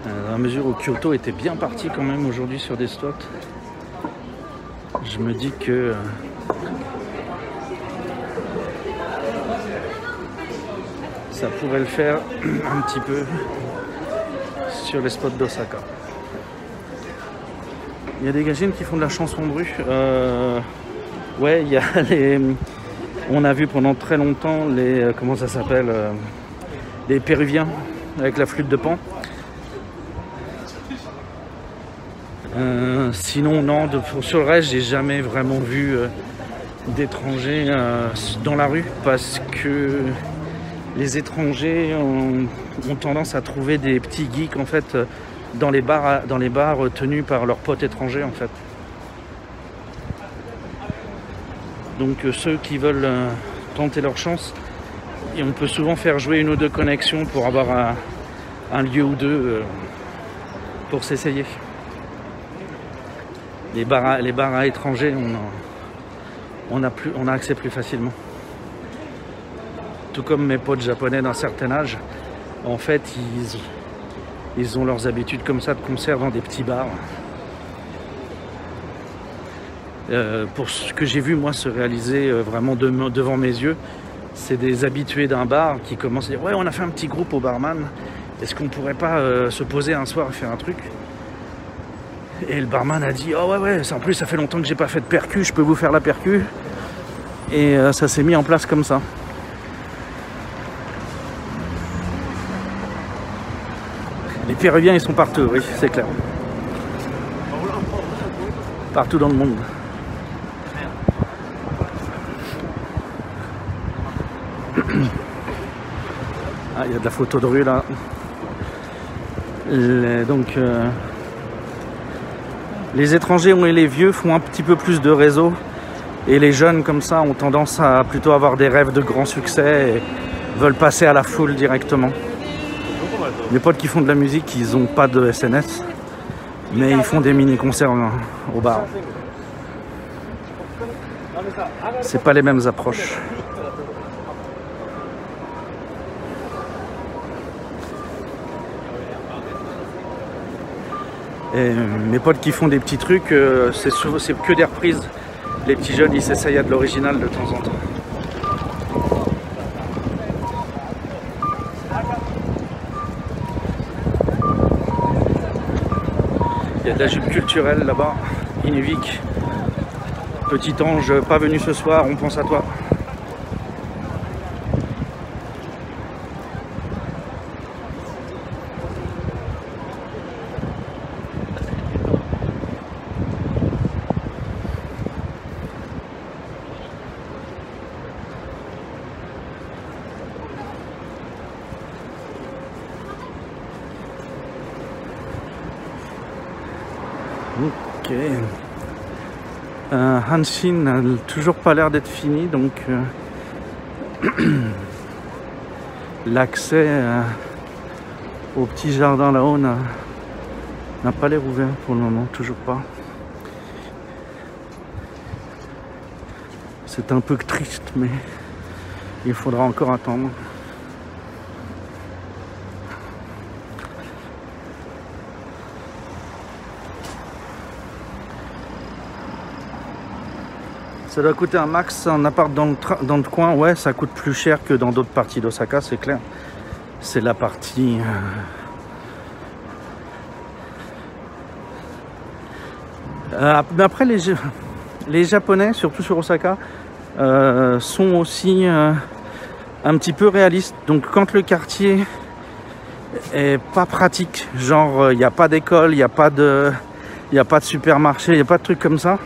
Dans la mesure où Kyoto était bien parti quand même aujourd'hui sur des slots, je me dis que ça pourrait le faire un petit peu sur les spots d'Osaka. Il y a des gagines qui font de la chanson de rue. Ouais, il y a les... On a vu pendant très longtemps les... Comment ça s'appelle les Péruviens avec la flûte de Pan. Sinon, non, sur le reste, j'ai jamais vraiment vu d'étrangers dans la rue parce que les étrangers ont tendance à trouver des petits geeks en fait dans les bars tenus par leurs potes étrangers en fait. Donc ceux qui veulent tenter leur chance, et on peut souvent faire jouer une ou deux connexions pour avoir un lieu ou deux pour s'essayer. Les bars à étrangers, on a accès plus facilement. Tout comme mes potes japonais d'un certain âge, en fait, ils ont leurs habitudes comme ça de concert dans des petits bars. Pour ce que j'ai vu, moi, se réaliser vraiment devant mes yeux, c'est des habitués d'un bar qui commencent à dire « Ouais, on a fait un petit groupe au barman, est-ce qu'on pourrait pas se poser un soir et faire un truc ?» Et le barman a dit « Oh ouais, en plus ça fait longtemps que j'ai pas fait de percu, je peux vous faire la percu ?» Et ça s'est mis en place comme ça. Les Péruviens, ils sont partout, oui, c'est clair. Partout dans le monde. Ah, il y a de la photo de rue là. Les étrangers et les vieux font un petit peu plus de réseau. Et les jeunes comme ça ont tendance à plutôt avoir des rêves de grand succès et veulent passer à la foule directement. Les potes qui font de la musique, ils n'ont pas de SNS, mais ils font des mini-concerts au bar. C'est pas les mêmes approches. Et mes potes qui font des petits trucs, c'est que des reprises. Les petits jeunes, ils s'essayent à de l'original de temps en temps. Il y a de la jupe culturelle là-bas, Inuvik. Petit ange, pas venu ce soir, on pense à toi. Ok. Hanshin n'a toujours pas l'air d'être fini, donc l'accès au petit jardin là-haut n'a pas l'air ouvert pour le moment, toujours pas. C'est un peu triste, mais il faudra encore attendre. Ça doit coûter un max, un appart dans le coin, ouais, ça coûte plus cher que dans d'autres parties d'Osaka, c'est clair. C'est la partie... Mais après, les Japonais, surtout sur Osaka, sont aussi un petit peu réalistes. Donc quand le quartier est pas pratique, genre il n'y a pas d'école, il n'y a pas de supermarché, il n'y a pas de trucs comme ça,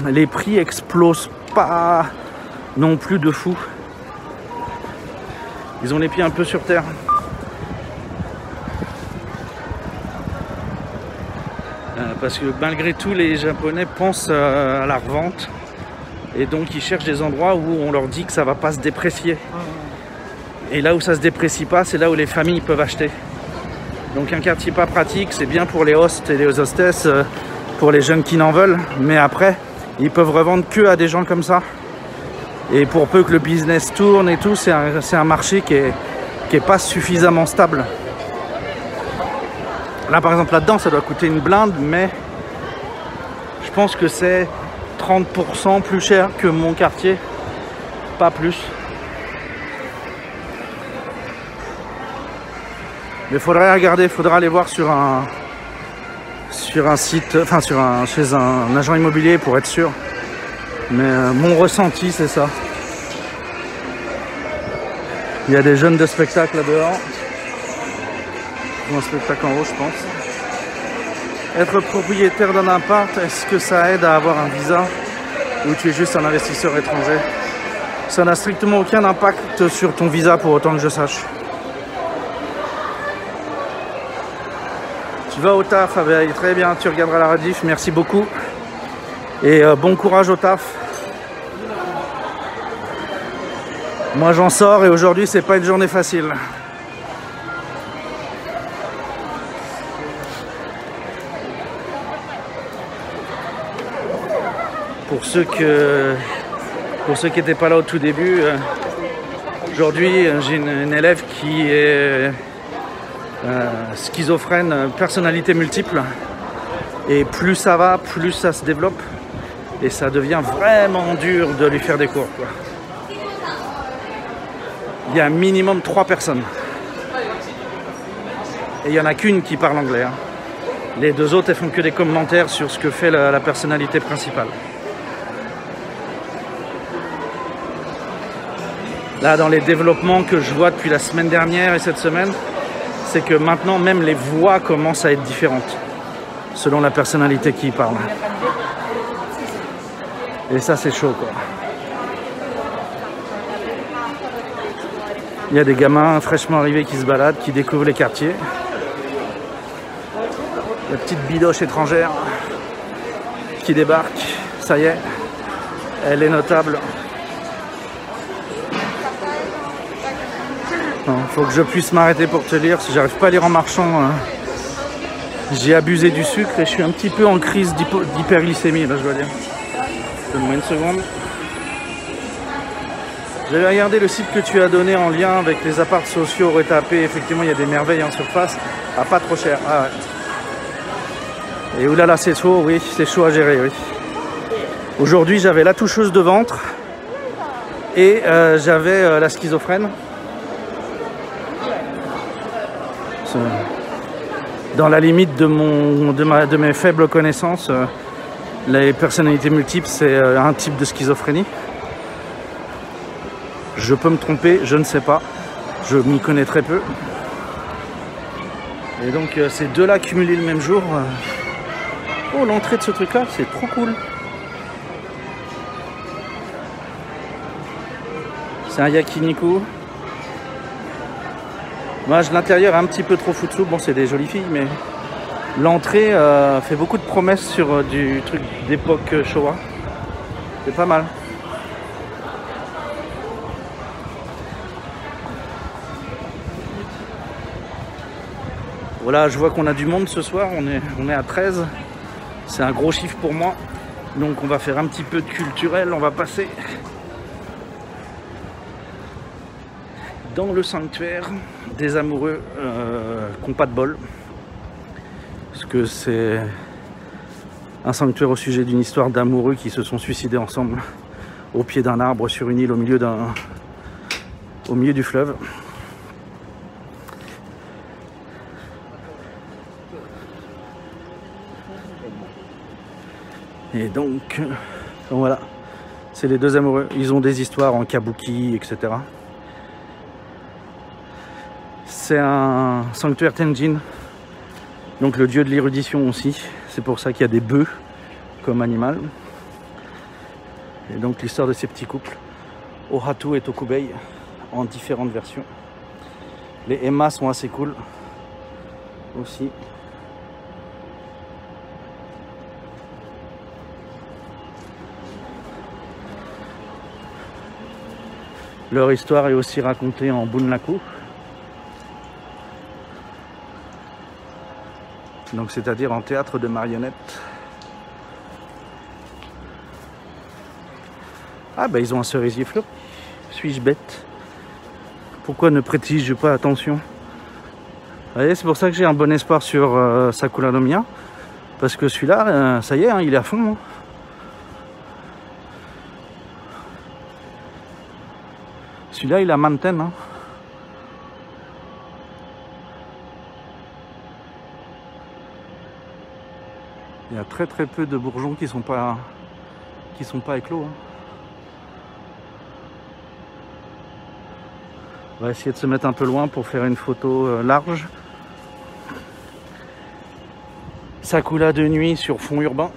les prix explosent pas non plus de fou. Ils ont les pieds un peu sur terre. Parce que malgré tout, les Japonais pensent à la revente. Et donc ils cherchent des endroits où on leur dit que ça va pas se déprécier. Et là où ça se déprécie pas, c'est là où les familles peuvent acheter. Donc un quartier pas pratique, c'est bien pour les hosts et les hostesses, pour les jeunes qui n'en veulent, mais après ils peuvent revendre que à des gens comme ça. Et pour peu que le business tourne et tout, c'est un marché qui est qui n'est pas suffisamment stable. Là par exemple là-dedans ça doit coûter une blinde, mais je pense que c'est 30% plus cher que mon quartier, pas plus. Mais faudrait regarder, faudra aller voir sur un site, enfin chez un agent immobilier pour être sûr. Mais mon ressenti c'est ça. Il y a des jeunes de spectacle là dehors. Un spectacle en haut je pense. Être propriétaire d'un appart, est-ce que ça aide à avoir un visa ou tu es juste un investisseur étranger? Ça n'a strictement aucun impact sur ton visa pour autant que je sache. Tu vas au taf, très bien, tu regarderas la rediff, merci beaucoup. Et bon courage au taf. Moi j'en sors et aujourd'hui c'est pas une journée facile. Pour ceux qui n'étaient pas là au tout début, aujourd'hui j'ai une élève qui est schizophrène, personnalité multiple, et plus ça va, plus ça se développe et ça devient vraiment dur de lui faire des cours, quoi. Il y a un minimum 3 personnes et il n'y en a qu'une qui parle anglais, hein. Les 2 autres elles font que des commentaires sur ce que fait la personnalité principale. Là dans les développements que je vois depuis la semaine dernière et cette semaine, c'est que maintenant même les voix commencent à être différentes selon la personnalité qui parle. Et ça c'est chaud, quoi. Il y a des gamins fraîchement arrivés qui se baladent, qui découvrent les quartiers. La petite bidoche étrangère qui débarque, ça y est, elle est notable. Il faut que je puisse m'arrêter pour te lire. Si j'arrive pas à lire en marchant, j'ai abusé du sucre et je suis un petit peu en crise d'hyperglycémie, là je dois dire. Donne-moi une seconde. J'avais regardé le site que tu as donné en lien avec les apparts sociaux retapés. Effectivement, il y a des merveilles en surface à pas trop cher. Ah ouais. Et oulala, c'est chaud, oui, c'est chaud à gérer, oui. Aujourd'hui, j'avais la toucheuse de ventre et j'avais la schizophrène. Dans la limite de mes faibles connaissances, les personnalités multiples, c'est un type de schizophrénie. Je peux me tromper, je ne sais pas. Je m'y connais très peu. Et donc ces deux-là cumulés le même jour. Oh, l'entrée de ce truc-là, c'est trop cool. C'est un yakiniku. Moi, l'intérieur est un petit peu trop foutu. Bon, c'est des jolies filles, mais l'entrée fait beaucoup de promesses sur du truc d'époque Showa. C'est pas mal. Voilà, je vois qu'on a du monde ce soir. On est à 13. C'est un gros chiffre pour moi. Donc, on va faire un petit peu de culturel. On va passer dans le sanctuaire des amoureux qui n'ont pas de bol. Parce que c'est un sanctuaire au sujet d'une histoire d'amoureux qui se sont suicidés ensemble au pied d'un arbre sur une île au milieu du fleuve. Et donc voilà, c'est les deux amoureux. Ils ont des histoires en kabuki, etc. C'est un sanctuaire Tenjin, donc le dieu de l'érudition aussi. C'est pour ça qu'il y a des bœufs comme animal. Et donc l'histoire de ces petits couples, Ohatu et Tokubei, en différentes versions. Les Emma sont assez cool aussi. Leur histoire est aussi racontée en bunraku. Donc c'est-à-dire en théâtre de marionnettes. Ah bah ils ont un cerisier fleuri. Suis-je bête? Pourquoi ne prête-je pas attention? Vous voyez, c'est pour ça que j'ai un bon espoir sur Sakura no Miya. Parce que celui-là, ça y est, hein, il est à fond. Hein. Celui-là, il a maintain. Hein. Il y a très peu de bourgeons qui sont pas éclos. Hein. On va essayer de se mettre un peu loin pour faire une photo large. Sakura de nuit sur fond urbain.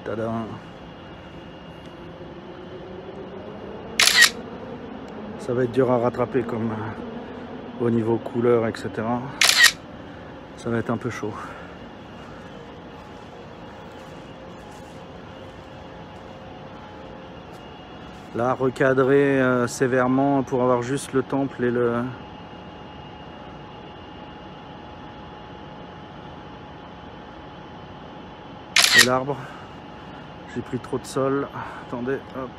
Tada. Ça va être dur à rattraper comme au niveau couleur, etc. Ça va être un peu chaud. Là, recadré sévèrement pour avoir juste le temple et l'arbre. J'ai pris trop de sol. Attendez, hop.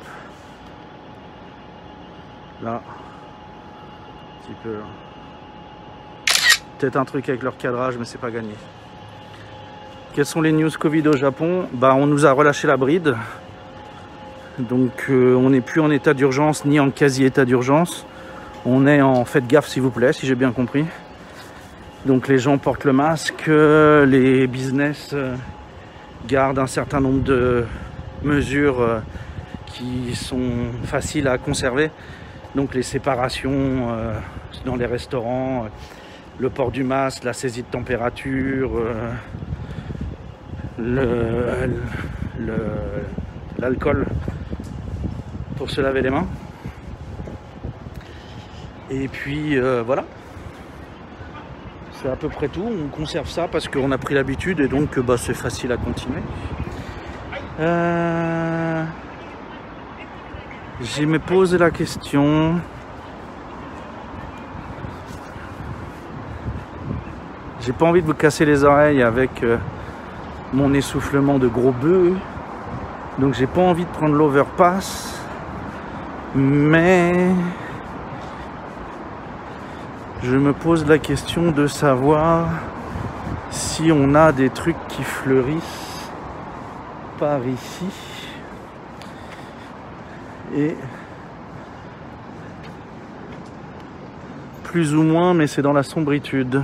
Là, un petit peu. Peut-être un truc avec leur cadrage, mais c'est pas gagné. Quelles sont les news Covid au Japon? Bah, on nous a relâché la bride. Donc on n'est plus en état d'urgence ni en quasi état d'urgence. On est en faites gaffe s'il vous plaît, si j'ai bien compris. Donc les gens portent le masque, les business gardent un certain nombre de mesures qui sont faciles à conserver. Donc les séparations dans les restaurants, le port du masque, la saisie de température, l'alcool pour se laver les mains. Et puis voilà. C'est à peu près tout. On conserve ça parce qu'on a pris l'habitude et donc bah, c'est facile à continuer. Je me pose la question. J'ai pas envie de vous casser les oreilles avec mon essoufflement de gros bœuf. Donc j'ai pas envie de prendre l'overpass. Mais je me pose la question de savoir si on a des trucs qui fleurissent par ici. Et plus ou moins, mais c'est dans la sombritude.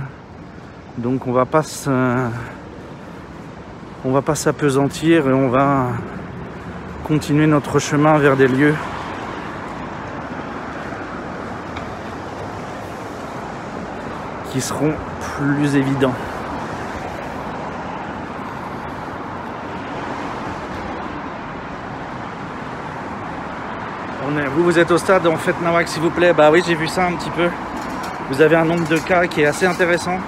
Donc on va pas s'appesantir et on va continuer notre chemin vers des lieux qui seront plus évidents. Vous êtes au stade en Fête Nawak s'il vous plaît? Bah oui, j'ai vu ça un petit peu. Vous avez un nombre de cas qui est assez intéressant.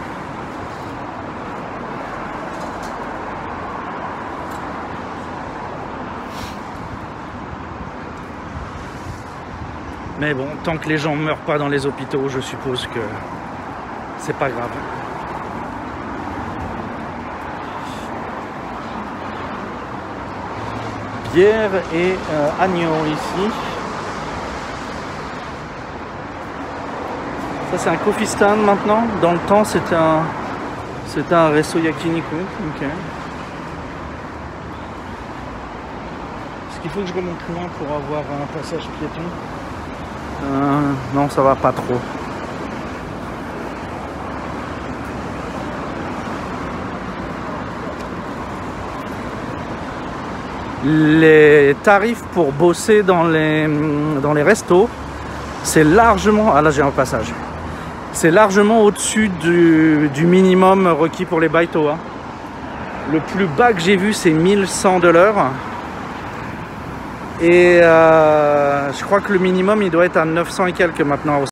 Mais bon, tant que les gens ne meurent pas dans les hôpitaux, je suppose que c'est pas grave. Bière et agneau ici. Ça c'est un coffee stand maintenant. Dans le temps c'était un resto yakiniku. Ok. Est-ce qu'il faut que je remonte loin pour avoir un passage piéton? Non, ça va pas trop. Les tarifs pour bosser dans les restos, c'est largement... Ah là j'ai un passage. C'est largement au-dessus du minimum requis pour les baito. Hein. Le plus bas que j'ai vu c'est 1100 $. Et je crois que le minimum il doit être à 900 et quelques maintenant.